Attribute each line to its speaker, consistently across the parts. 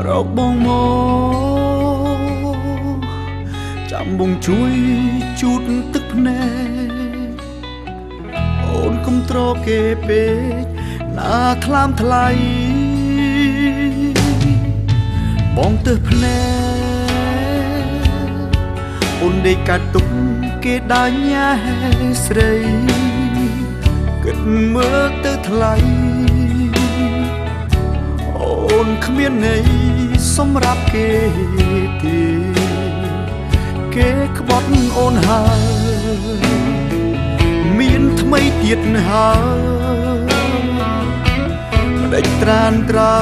Speaker 1: រកបងមកចាំបងជួយជូតទឹកភ្នែកអូនកុំត្រគេពេកណាថ្លាមថ្លៃបងទើសភ្នែកអូនដេកកាត់ទុកគេដាញ៉ាស្រីគិតមើលទៅថ្លៃអូនគ្មានន័យសម្រាប់គេទេគេក្បត់អូនហើយមានថ្មីទៀតហើយផ្ដេចត្រានត្រើ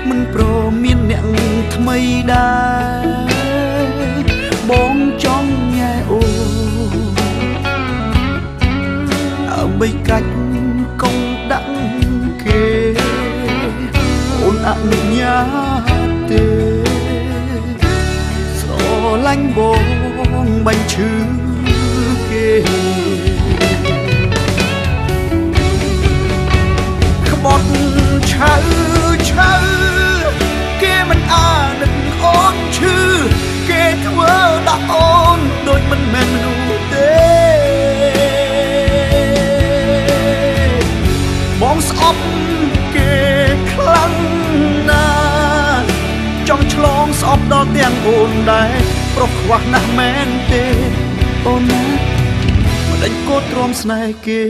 Speaker 1: មិនព្រមមានអ្នកថ្មីដែរបងចង់ញ៉ែអូដើម្បីកាច់កុំដាក់គេអូនអនុញ្ញាតទេស្រឡាញ់បងបាញ់ឈឺគេក្បត់ឆៅគេមិនអានឹកអូនឈឺគេធ្វើដាក់អូនដូចមិនមែនមនុស្សទេបងស្អប់គេខ្លាំងណាស់ចង់ឆ្លងស្អប់ដល់ទាំងអូនដែរប្រុសខ្វះណាស់មែនទេអូនណាមិនដេញកោតទ្រាំស្នេហ៍គេ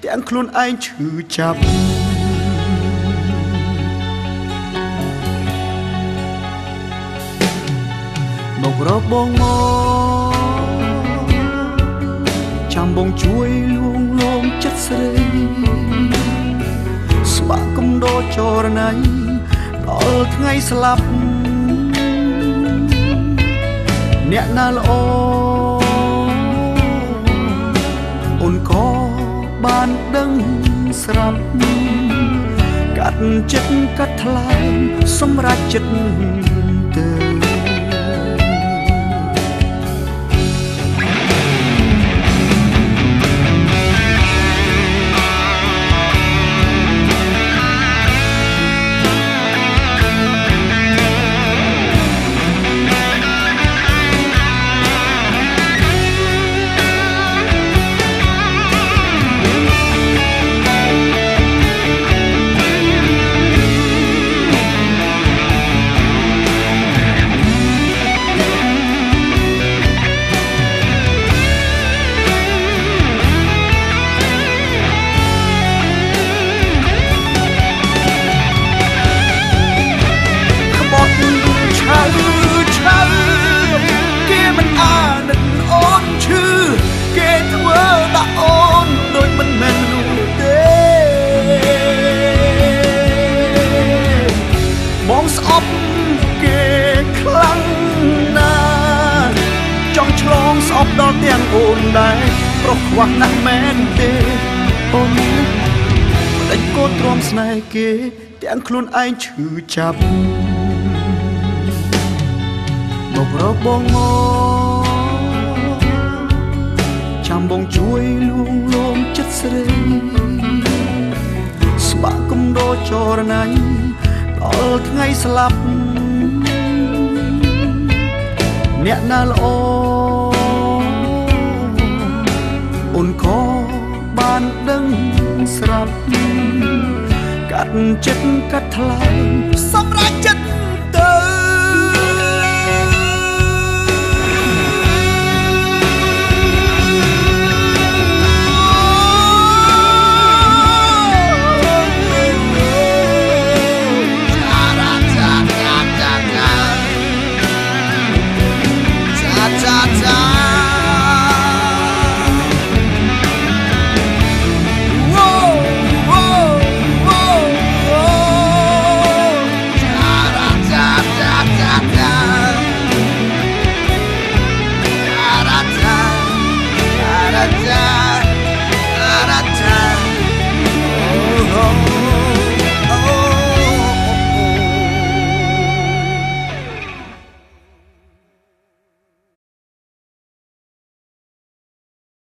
Speaker 1: ទាំងខ្លួនឯងឈឺចាប់មករកបងមកចាំបងជួយលួងលោមចិត្តស្រីស្បាក់កំដោចរណៃដល់ថ្ងៃស្លាប់អ្នកណាល្អអូនក៏បានដឹងស្រាប់កាត់ចិត្តកាត់ថ្លើមសម្រាប់ចិត្តទៅគេមិនអានឹកអូនឈឺគេធ្វើដាក់អូនដូចមិនមែនមនុស្សទេបងស្អប់គេខ្លាំងណាស់ចង់ឆ្លងស្អប់ដល់ទាំងអូនដែរប្រុសខ្វះណាស់មែនទេអូនមិនដេញកោតទ្រាំស្នេហ៍គេទាំងខ្លួនឯងឈឺចាប់មករកបងមកចាំបងជួយលួងលោមចិត្តស្រីស្បាក់កំដោចរណៃដល់ថ្ងៃស្លាប់អ្នកណាល្អអូនក៏បានដឹងស្រាប់កាត់ចិត្តកាត់ថ្លើមសម្រាប់ចិត្ត